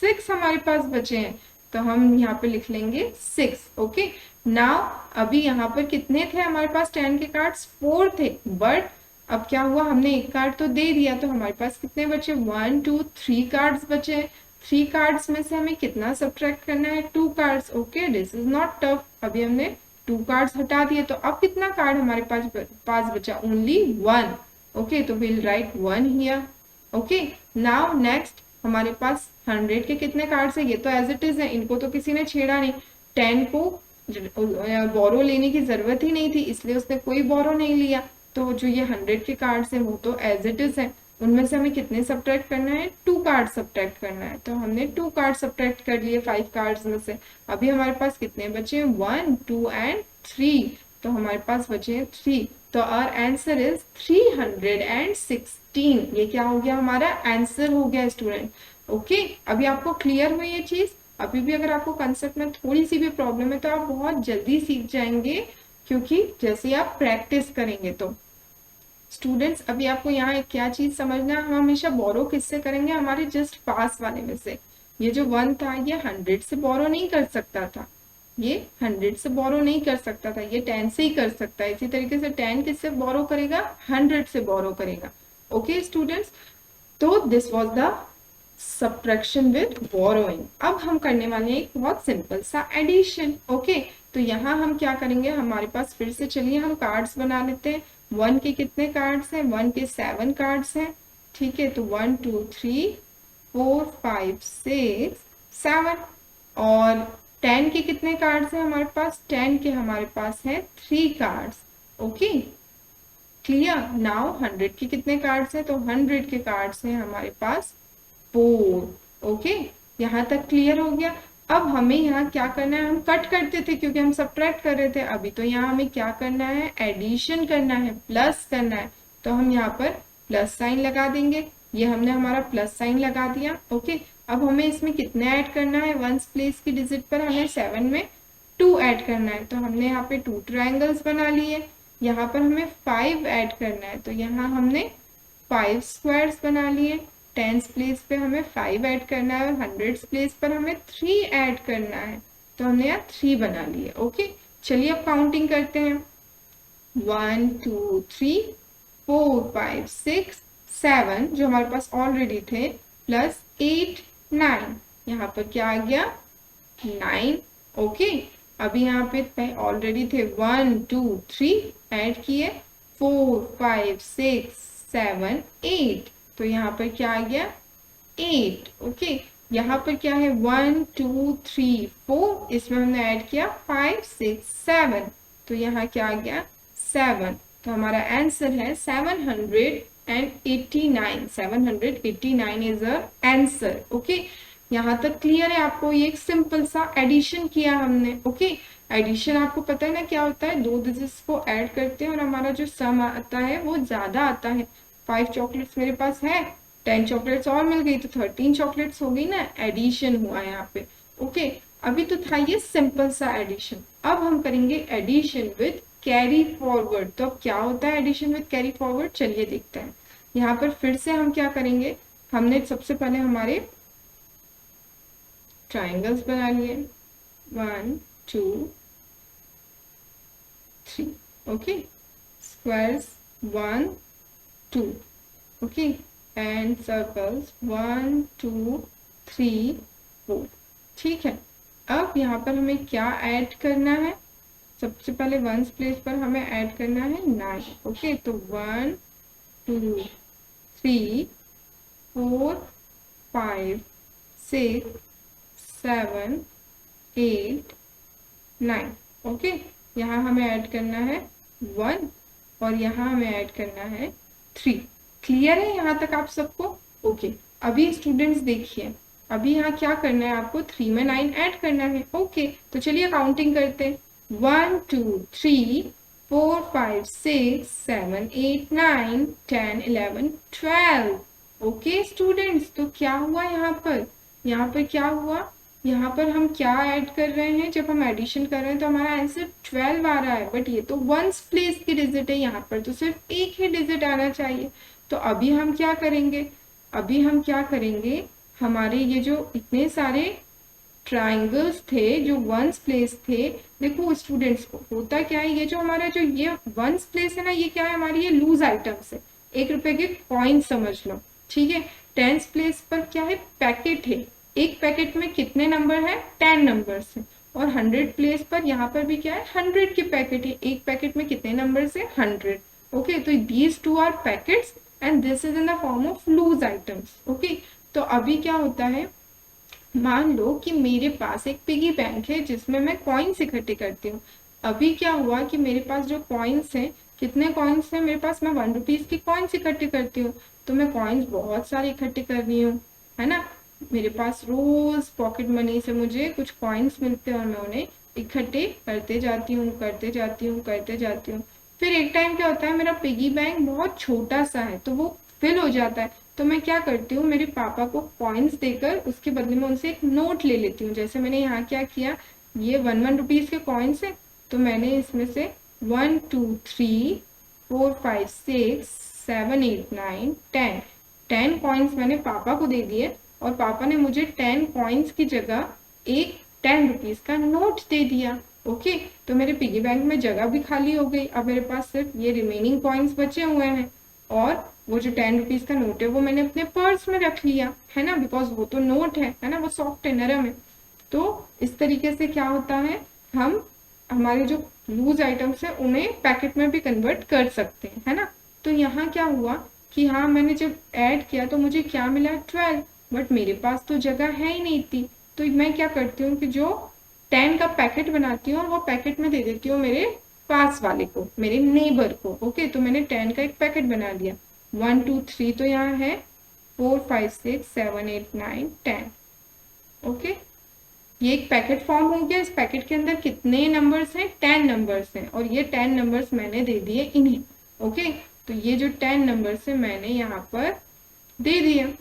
6 हमारे पास बचे हैं, तो हम यहाँ पे लिख लेंगे 6। ओके, नाउ अभी यहाँ पर कितने थे हमारे पास, 10 के कार्ड्स 4 थे, बट अब क्या हुआ, हमने एक कार्ड तो दे दिया, तो हमारे पास कितने बचे, 1 2 3 कार्ड्स बचे। 3 कार्ड्स में से हमें कितना सब्ट्रैक्ट करना है, 2 cards. Okay, this is not tough, अभी हमने 2 कार्ड्स हटा दिए, तो अब कितना कार्ड हमारे पास बचा, ओनली 1। ओके, तो will write 1 here. Okay, now next हमारे पास 100 के कितने कार्ड्स है, ये तो एज इट इज है, इनको तो किसी ने छेड़ा नहीं। 10 को बोरो लेने की जरूरत ही नहीं थी, इसलिए उसने कोई बोरो नहीं लिया। तो जो ये 100 के कार्ड्स है वो तो एज इट इज है। उनमें से हमें कितने सब्ट्रैक्ट करना है, 2 कार्ड सब्ट्रैक्ट करना है। तो हमने 2 कार्ड सब्ट्रैक्ट कर लिए 5 कार्ड्स में से। अभी हमारे पास कितने बचे हैं, 1 2 एंड 3। तो हमारे पास बचे हैं 3। तो आवर आंसर इज 316। ये क्या हो गया, हमारा आंसर हो गया स्टूडेंट। ओके, अभी आपको क्लियर हुई ये चीज। अभी भी अगर आपको कंसेप्ट में थोड़ी सी भी प्रॉब्लम है तो आप बहुत जल्दी सीख जाएंगे, क्योंकि जैसे आप प्रैक्टिस करेंगे। तो स्टूडेंट्स, अभी आपको यहाँ एक क्या चीज समझना है, हम हमेशा बोरो किससे करेंगे, हमारे जस्ट पास वाले में से। ये जो 1 था ये 100 से बोरो नहीं कर सकता था, ये 100 से बोरो नहीं कर सकता था, ये 10 से ही कर सकता है। इसी तरीके से 10 किससे बोरो करेगा, 100 से बोरो करेगा। ओके स्टूडेंट्स, तो this was the subtraction with borrowing. अब हम करने वाले हैं एक बहुत सिंपल सा एडिशन। ओके, तो यहाँ हम क्या करेंगे, हमारे पास फिर से चलिए हम कार्ड्स बना लेते हैं। 1 के कितने कार्ड्स हैं, 1 के 7 कार्ड्स हैं। ठीक है, तो 1 2 3 4 5 6 7। और 10 के कितने कार्ड्स हैं हमारे पास, 10 के हमारे पास है 3 कार्ड्स। Okay clear. नाउ 100 के कितने कार्ड्स हैं, तो 100 के कार्ड्स हैं हमारे पास 4। ओके, यहाँ तक क्लियर हो गया। अब हमें यहाँ क्या करना है, हम कट करते थे क्योंकि हम सब्ट्रैक्ट कर रहे थे। अभी तो यहाँ हमें क्या करना है, एडिशन करना है, प्लस करना है। तो हम यहाँ पर प्लस साइन लगा देंगे। ये हमने हमारा प्लस साइन लगा दिया। ओके, अब हमें इसमें कितने ऐड करना है, वंस प्लेस की डिजिट पर हमें 7 में 2 ऐड करना है। तो हमने यहाँ पे 2 ट्रायंगल्स बना लिए। यहाँ पर हमें 5 ऐड करना है, तो यहाँ हमने 5 स्क्वायर्स बना लिए। 10 प्लेस पे हमें 5 ऐड करना है और 100 प्लेस पर हमें 3 ऐड करना है। तो हमने यहाँ 3 बना लिए। ओके, चलिए अब काउंटिंग करते हैं। 1 2 3 4 5 6 7 जो हमारे पास ऑलरेडी थे, प्लस 8 9। यहाँ पर क्या आ गया, 9। ओके, अभी यहाँ पे ऑलरेडी थे 1 2 3 ऐड किए, 4 5 6 7 8। तो यहाँ पर क्या आ गया, 8। ओके, यहाँ पर क्या है, 1 2 3 4, इसमें हमने ऐड किया 5 6 7। तो यहाँ क्या आ गया, 7। तो हमारा आंसर है 789। 789 इज अ आंसर। ओके, यहाँ तक क्लियर है आपको। ये एक सिंपल सा एडिशन किया हमने। ओके, एडिशन आपको पता है ना क्या होता है, 2 डिजिट्स को ऐड करते हैं और हमारा जो सम आता है वो ज्यादा आता है। 5 चॉकलेट्स मेरे पास है, 10 चॉकलेट्स और मिल गई तो 13 चॉकलेट्स हो गई ना, एडिशन हुआ यहाँ पे। ओके, अभी तो था ये सिंपल सा एडिशन। अब हम करेंगे एडिशन विद कैरी फॉरवर्ड। तो अब क्या होता है एडिशन विद कैरी फॉरवर्ड, चलिए देखते हैं। यहाँ पर फिर से हम क्या करेंगे, हमने सबसे पहले हमारे ट्राइंगल्स बना लिए, 1 2 3। Okay, squares 1 2। Okay, and circles 1 2 3 4। ठीक है, अब यहाँ पर हमें क्या ऐड करना है, सबसे पहले वंस प्लेस पर हमें ऐड करना है 9। ओके, तो 1 2 3 4 5 6 7 8 9। ओके, यहाँ हमें ऐड करना है 1 और यहाँ हमें ऐड करना है 3। क्लियर है यहाँ तक आप सबको। ओके, अभी स्टूडेंट्स देखिए, अभी यहाँ क्या करना है, आपको 3 में 9 ऐड करना है। ओके, तो चलिए काउंटिंग करते हैं। 1 2 3 4 5 6 7 8 9 10 11 12। ओके स्टूडेंट्स, तो क्या हुआ यहाँ पर, यहाँ पर क्या हुआ, यहाँ पर हम क्या ऐड कर रहे हैं, जब हम एडिशन कर रहे हैं तो हमारा आंसर 12 आ रहा है। बट ये तो वंस प्लेस की डिजिट है, यहाँ पर तो सिर्फ एक ही डिजिट आना चाहिए। तो अभी हम क्या करेंगे, अभी हम क्या करेंगे, हमारे ये जो इतने सारे ट्राइंगल्स थे जो वंस प्लेस थे, देखो स्टूडेंट्स को होता क्या है, ये जो हमारा जो ये वंस प्लेस है ना, ये क्या है, हमारी ये लूज आइटम्स है, 1 रुपए के कॉइन समझ लो। ठीक है, 10th प्लेस पर क्या है, पैकेट है, एक पैकेट में कितने नंबर है, 10 नंबर्स है। और 100 प्लेस पर यहाँ पर भी क्या है, 100 के पैकेट है, एक पैकेट में कितने नंबर है, 100। ओके, तो these two are packets and this is in the form of loose items. Okay, तो तो अभी क्या होता है, मान लो कि मेरे पास एक पिगी बैंक है जिसमें मैं कॉइन्स इकट्ठे करती हूँ। अभी क्या हुआ कि मेरे पास जो कॉइन्स हैं, कितने कॉइन्स हैं मेरे पास, मैं 1 रुपीज की कॉइन्स इकट्ठे करती हूँ। तो मैं कॉइन्स बहुत सारे इकट्ठे कर रही हूँ, है ना। मेरे पास रोज पॉकेट मनी से मुझे कुछ कॉइन्स मिलते हैं और मैं उन्हें इकट्ठे करते जाती हूँ, करते जाती हूँ, करते जाती हूँ। फिर एक टाइम क्या होता है, मेरा पिगी बैंक बहुत छोटा सा है तो वो फिल हो जाता है। तो मैं क्या करती हूँ, मेरे पापा को कॉइन्स देकर उसके बदले में उनसे एक नोट ले लेती हूँ। जैसे मैंने यहाँ क्या किया, ये 1 रुपीज के कॉइन्स है, तो मैंने इसमें से 1 2 3 4 5 6 7 8 9 10 कॉइन्स मैंने पापा को दे दिए और पापा ने मुझे 10 कॉइन्स की जगह एक 10 रुपीज का नोट दे दिया। ओके, तो मेरे पिगी बैंक में जगह भी खाली हो गई। अब मेरे पास सिर्फ ये रिमेनिंग कॉइन्स बचे हुए हैं और वो जो 10 रुपीज का नोट है वो मैंने अपने पर्स में रख लिया, है ना, बिकॉज वो तो नोट है ना, वो सॉफ्ट है, नरम है। तो इस तरीके से क्या होता है, हम हमारे जो लूज आइटम्स है उन्हें पैकेट में भी कन्वर्ट कर सकते हैं, है ना। तो यहाँ क्या हुआ कि हाँ, मैंने जब ऐड किया तो मुझे क्या मिला, 12, बट मेरे पास तो जगह है ही नहीं थी। तो मैं क्या करती हूँ कि जो 10 का पैकेट बनाती हूँ और वो पैकेट में दे देती हूँ मेरे पास वाले को, मेरे नेबर को। ओके, तो मैंने 10 का एक पैकेट बना लिया। 1 2 3 तो यहाँ है, 4 5 6 7 8 9 10। ओके, ये एक पैकेट फॉर्म हो गया। इस पैकेट के अंदर कितने नंबर्स हैं, 10 नंबर्स हैं और ये 10 नंबर्स मैंने दे दिए इन्हें। ओके, तो ये जो 10 नंबर्स है मैंने यहाँ पर दे दिए।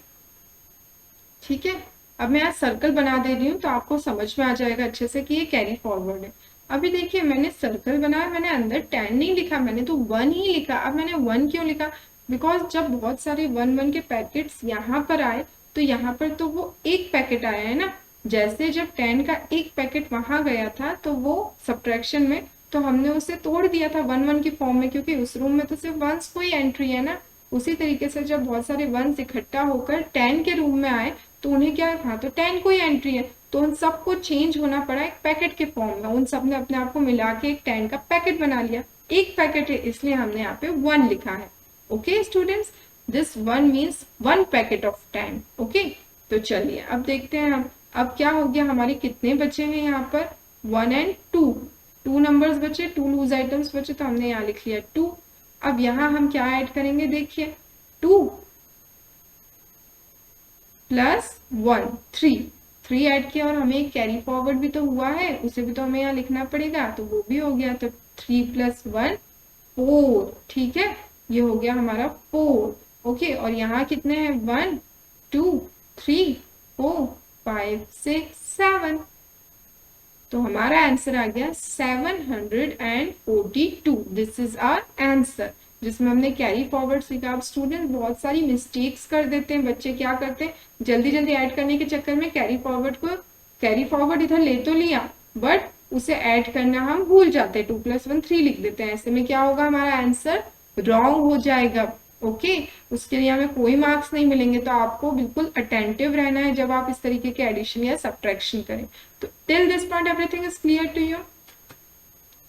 ठीक है, अब मैं यहाँ सर्कल बना दे रही हूँ तो आपको समझ में आ जाएगा अच्छे से कि ये कैरी फॉरवर्ड है। अभी देखिए, मैंने सर्कल बनाया, मैंने अंदर 10 नहीं लिखा, मैंने तो 1 ही लिखा। अब मैंने 1 क्यों लिखा, बिकॉज जब बहुत सारे 1 के पैकेट्स यहाँ पर आए तो यहाँ पर तो वो एक पैकेट आया है ना। जैसे जब 10 का एक पैकेट वहां गया था तो वो सब्ट्रैक्शन में तो हमने उसे तोड़ दिया था 1 की फॉर्म में, क्योंकि उस रूम में तो सिर्फ वंस को ही एंट्री है ना। उसी तरीके से जब बहुत सारे वंस इकट्ठा होकर 10 के रूम में आए तो उन्हें क्या था, तो 10 को ही एंट्री है, तो उन सबको चेंज होना पड़ा एक पैकेट के फॉर्म में। उन सब ने अपने आप को मिला के एक 10 का पैकेट बना लिया। एक पैकेट है इसलिए हमने यहाँ पे 1 लिखा है। Okay students, this 1 means 1 packet of 10। Okay, तो चलिए अब देखते हैं हम। अब क्या हो गया, हमारे कितने बचे हैं यहाँ पर, 1 और 2, 2 नंबर्स बचे, 2 लूज आइटम्स बचे, तो हमने यहाँ लिख लिया 2। अब यहाँ हम क्या ऐड करेंगे, देखिए 2 प्लस 1 3 ऐड किया और हमें एक कैरी फॉरवर्ड भी तो हुआ है, उसे भी तो हमें यहाँ लिखना पड़ेगा, तो वो भी हो गया। तो 3 प्लस 1 4, ठीक है, ये हो गया हमारा 4। ओके, और यहाँ कितने हैं, 1 2 3 4 5 6 7, तो हमारा आंसर आ गया 742। दिस इज आवर आंसर, जिसमें हमने कैरी फॉरवर्ड सीखा। अब स्टूडेंट बहुत सारी मिस्टेक्स कर देते हैं, बच्चे क्या करते हैं, जल्दी जल्दी ऐड करने के चक्कर में कैरी फॉरवर्ड इधर ले तो लिया बट उसे ऐड करना हम भूल जाते हैं, 2 + 1 3 लिख देते हैं। ऐसे में क्या होगा, हमारा आंसर रॉन्ग हो जाएगा। ओके, उसके लिए हमें कोई मार्क्स नहीं मिलेंगे। तो आपको बिल्कुल अटेंटिव रहना है जब आप इस तरीके के एडिशन या सब्ट्रैक्शन करें। तो till this point everything is clear to you.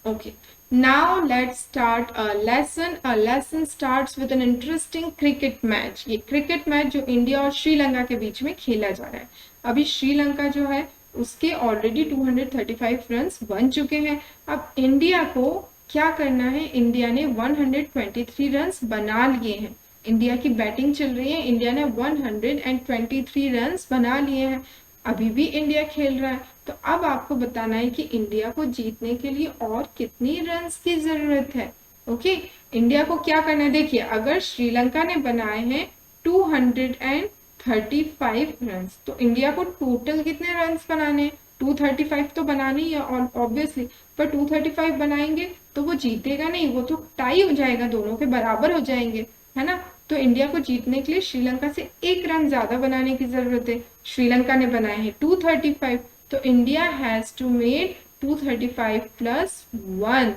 Okay, now let's start a lesson. A lesson starts with an interesting cricket match. ये क्रिकेट मैच जो इंडिया और श्रीलंका के बीच में खेला जा रहा है। अभी श्रीलंका जो है उसके ऑलरेडी 235 रन्स बन चुके हैं। अब इंडिया को क्या करना है, इंडिया ने 123 रन्स बना लिए हैं। इंडिया की बैटिंग चल रही है, इंडिया ने 123 रन्स बना लिए हैं। अभी भी इंडिया खेल रहा है। तो अब आपको बताना है कि इंडिया को जीतने के लिए और कितनी रन्स की जरूरत है। ओके, इंडिया को क्या करना है, देखिए अगर श्रीलंका ने बनाए हैं 235 रन्स तो इंडिया को टोटल कितने रन्स बनाने हैं, 235 तो बनाने ही है ऑब्वियसली, पर 235 बनाएंगे तो वो जीतेगा नहीं, वो तो टाई हो जाएगा, दोनों के बराबर हो जाएंगे, है ना। तो इंडिया को जीतने के लिए श्रीलंका से 1 रन ज्यादा बनाने की जरूरत है। श्रीलंका ने बनाए हैं 235, तो इंडिया हैज टू मेड 235 + 1,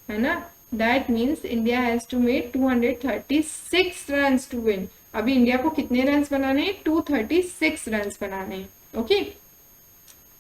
है ना। That means India has to made 236 run to win. अभी इंडिया को कितने रन बनाने हैं, 236 रन बनाने हैं। ओके,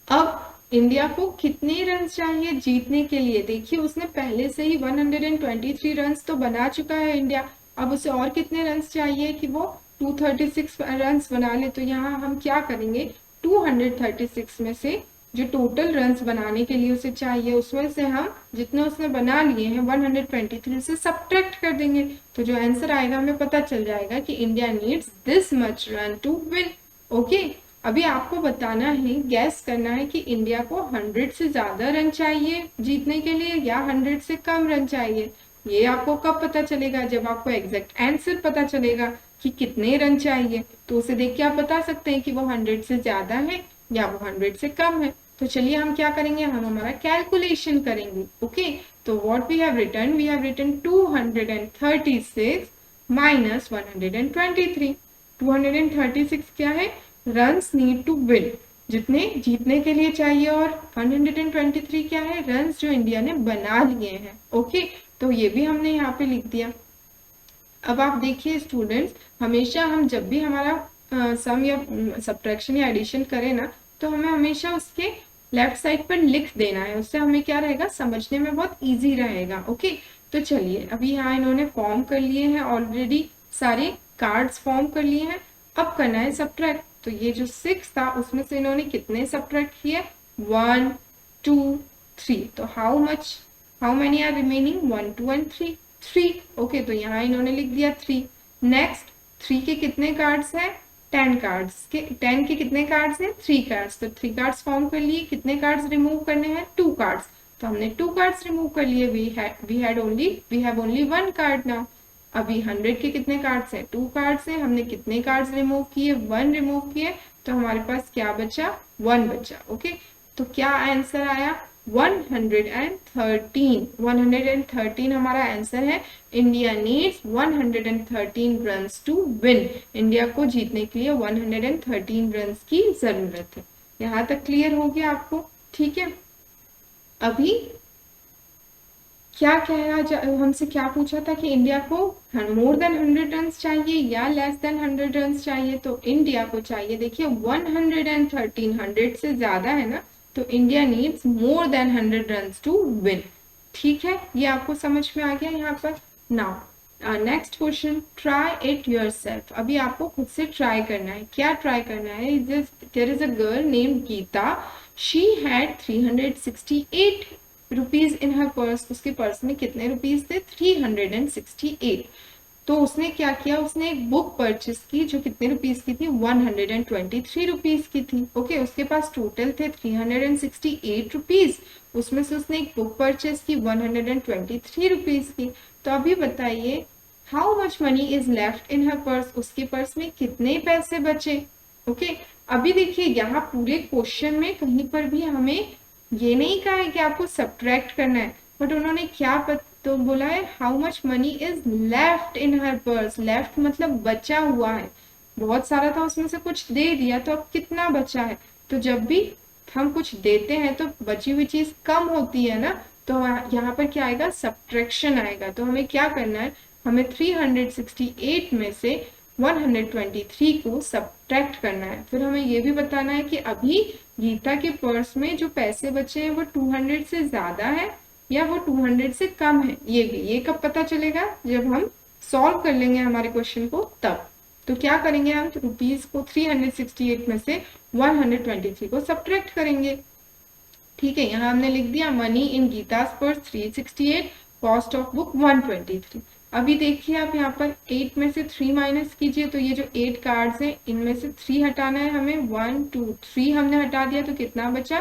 अब इंडिया को कितने रन चाहिए जीतने के लिए, देखिए उसने पहले से ही 123 रन तो बना चुका है इंडिया। अब उसे और कितने रन चाहिए कि वो 236 रन बना ले, तो यहाँ हम क्या करेंगे, 236 में से जो टोटल रन्स बनाने के लिए उसे चाहिए उसमें से हम जितने उसने बना लिए हैं 123 से सब्ट्रैक्ट कर देंगे, तो जो आंसर आएगा हमें पता चल जाएगा कि India needs this much run to win. Okay, अभी आपको बताना है, गैस करना है कि इंडिया को 100 से ज्यादा रन चाहिए जीतने के लिए या 100 से कम रन चाहिए। ये आपको कब पता चलेगा, जब आपको एग्जैक्ट आंसर पता चलेगा कि कितने रन चाहिए, तो उसे देख के आप बता सकते हैं कि वो 100 से ज्यादा है या वो 100 से कम है। तो चलिए हम क्या करेंगे, हम हमारा कैलकुलेशन करेंगे। ओके, तो what we have written 236 minus 123। 236 क्या है, रन्स नीड टू विन, जितने जीतने के लिए चाहिए, और 123 क्या है, रन्स जो इंडिया ने बना लिए हैं। ओके, तो ये भी हमने यहाँ पे लिख दिया। अब आप देखिए स्टूडेंट्स, हमेशा हम जब भी हमारा सम या सब्ट्रैक्शन या एडिशन करें ना, तो हमें हमेशा उसके लेफ्ट साइड पर लिख देना है, उससे हमें क्या रहेगा, समझने में बहुत इजी रहेगा। ओके, तो चलिए अभी यहाँ इन्होंने फॉर्म कर लिए हैं, ऑलरेडी सारे कार्ड्स फॉर्म कर लिए हैं। अब करना है सब्ट्रैक्ट, तो ये जो 6 था उसमें से इन्होंने कितने सब्ट्रैक्ट किए, 1 2 3, तो how many are remaining, 1 2 and 3, 3। Okay, तो यहाँ इन्होंने लिख दिया 3। नेक्स्ट 3 के कितने कार्ड्स हैं, 10 कार्ड्स के, 10 के कितने कार्ड्स हैं, 3 कार्ड्स, तो 3 कार्ड्स फॉर्म कर लिए। कितने कार्ड्स रिमूव करने हैं, 2 कार्ड्स, तो हमने 2 कार्ड्स रिमूव कर लिए। We have only 1 card now. अभी 100 के कितने कार्ड्स हैं, 2 कार्ड्स हैं, हमने कितने कार्ड्स रिमूव किए, 1 रिमूव किए, तो हमारे पास क्या बचा, 1 बचा। ओके, तो क्या आंसर आया, 113 हमारा आंसर है। India needs 113 runs to win, India को जीतने के लिए 113 रन्स की जरूरत है। यहाँ तक क्लियर हो गया आपको, ठीक है। अभी क्या हमसे क्या पूछा था कि इंडिया को मोर देन 100 रन चाहिए या लेस देन 100 रन चाहिए, तो इंडिया को चाहिए, देखिए 113, 100 से ज्यादा है ना, तो India needs more than 100 run to win. ठीक है, ये आपको समझ में आ गया यहाँ पर। Now next question, try it yourself. अभी आपको खुद से ट्राई करना है। क्या ट्राई करना है, there is a girl named Geeta, she had 368 rupees in her purse. उसके पर्स में कितने रुपीज थे, 368। तो उसने क्या किया, उसने एक बुक परचेस की जो कितने रुपीज की थी, 123 रुपीज की थी। ओके, उसके पास टोटल थे 368 रुपीज, उसमें से उसने एक बुक परचेस की 123 रुपीज की। तो अभी बताइए, how much money is left in her purse, उसके पर्स में कितने पैसे बचे। ओके, अभी देखिए यहाँ पूरे क्वेश्चन में कहीं पर भी हमें ये नहीं कहा है कि आपको सब्ट्रैक्ट करना है, बट उन्होंने क्या तो बोला है, how much money is left in her purse. Left मतलब बचा हुआ है, बहुत सारा था उसमें से कुछ दे दिया, तो अब कितना बचा है। तो जब भी हम कुछ देते हैं तो बची हुई चीज कम होती है ना, तो यहाँ पर क्या आएगा, सब्ट्रैक्शन आएगा। तो हमें क्या करना है, हमें 368 में से 123 को सब्ट्रैक्ट करना है। फिर हमें ये भी बताना है कि अभी गीता के पर्स में जो पैसे बचे हैं वो 200 से ज्यादा है या वो 200 से कम है। ये कब पता चलेगा, जब हम सॉल्व कर लेंगे हमारे क्वेश्चन को तब। तो क्या करेंगे, हम रुपीज को 368 में से 123 को सब्ट्रैक्ट करेंगे। ठीक है, यहाँ हमने लिख दिया money in Gita's purse 368, cost of book 123। अभी देखिए आप यहाँ पर 8 में से 3 माइनस कीजिए, तो ये जो 8 कार्ड्स हैं इनमें से 3 हटाना है हमें। 1 2 3 हमने हटा दिया, तो कितना बचा,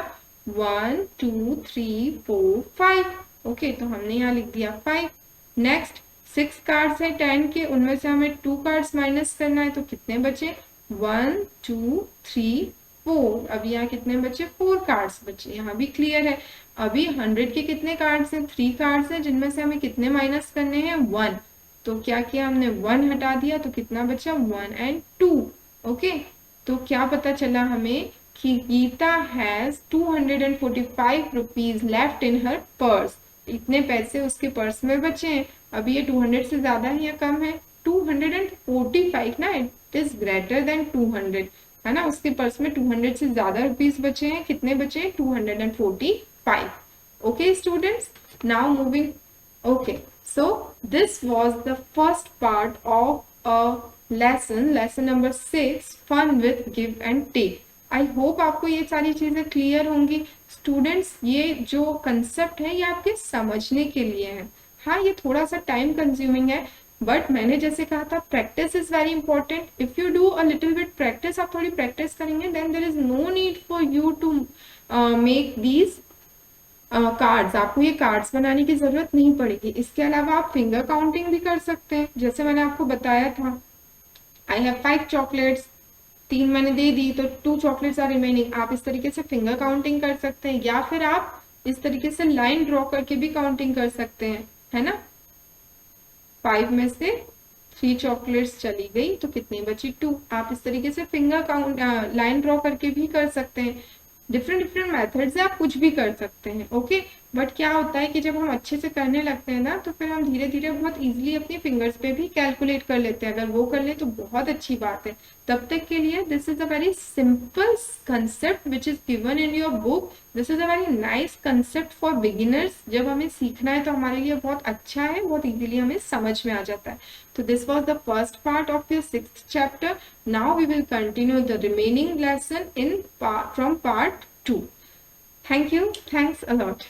1 2 3 4 5। ओके, तो हमने यहाँ लिख दिया 5। नेक्स्ट 6 कार्ड्स हैं 10 के, उनमें से हमें 2 कार्ड्स माइनस करना है, तो कितने बचे, 1 2 3 4। अभी यहाँ कितने बचे, 4 कार्ड्स बचे, यहाँ भी क्लियर है। अभी 100 के कितने कार्ड्स हैं, 3 कार्ड्स हैं, जिनमें से हमें कितने माइनस करने हैं, 1। तो क्या किया हमने, 1 हटा दिया, तो कितना बचा, 1 एंड 2। ओके, तो क्या पता चला हमें कि Geeta has 245 rupees left in her purse. इतने पैसे उसके पर्स में बचे हैं। अभी ये 200 से ज्यादा है या कम है, 245 ना, इट इज ग्रेटर देन 200 है ना, उसके पर्स में 200 से ज्यादा रुपीज बचे हैं। कितने बचे, 245। Okay students, now moving. Okay, so this was the first part of a lesson number 6, fun with give and take. I hope आपको ये सारी चीजें क्लियर होंगी। स्टूडेंट्स, ये जो कंसेप्ट है ये आपके समझने के लिए है। हाँ, ये थोड़ा सा टाइम कंज्यूमिंग है, बट मैंने जैसे कहा था, practice is very important. If you do a little bit practice, आप थोड़ी प्रैक्टिस करेंगे, then there is no need for you to make these cards. आपको ये कार्ड्स बनाने की जरूरत नहीं पड़ेगी। इसके अलावा आप फिंगर काउंटिंग भी कर सकते हैं, जैसे मैंने आपको बताया था। आई हैव 5 चॉकलेट्स, 3 मैंने दे दी, तो 2 चॉकलेट्स आर रिमेनिंग। आप इस तरीके से फिंगर काउंटिंग कर सकते हैं, या फिर आप इस तरीके से लाइन ड्रॉ करके भी काउंटिंग कर सकते हैं, है ना। 5 में से 3 चॉकलेट्स चली गई, तो कितनी बची? 2। आप इस तरीके से फिंगर काउंट लाइन ड्रॉ करके भी कर सकते हैं। डिफरेंट मेथड से आप कुछ भी कर सकते हैं, ओके। बट क्या होता है कि जब हम अच्छे से करने लगते हैं ना, तो फिर हम धीरे धीरे बहुत इजीली अपने फिंगर्स पे भी कैलकुलेट कर लेते हैं। अगर वो कर ले तो बहुत अच्छी बात है। तब तक के लिए this is a very simple concept which is given in your book. This is a very nice concept for beginners. जब हमें सीखना है तो हमारे लिए बहुत अच्छा है, बहुत इजीली हमें समझ में आ जाता है। तो this was the first part of your 6th chapter. Now we will continue the remaining lesson in from part 2. Thank you. Thanks a lot.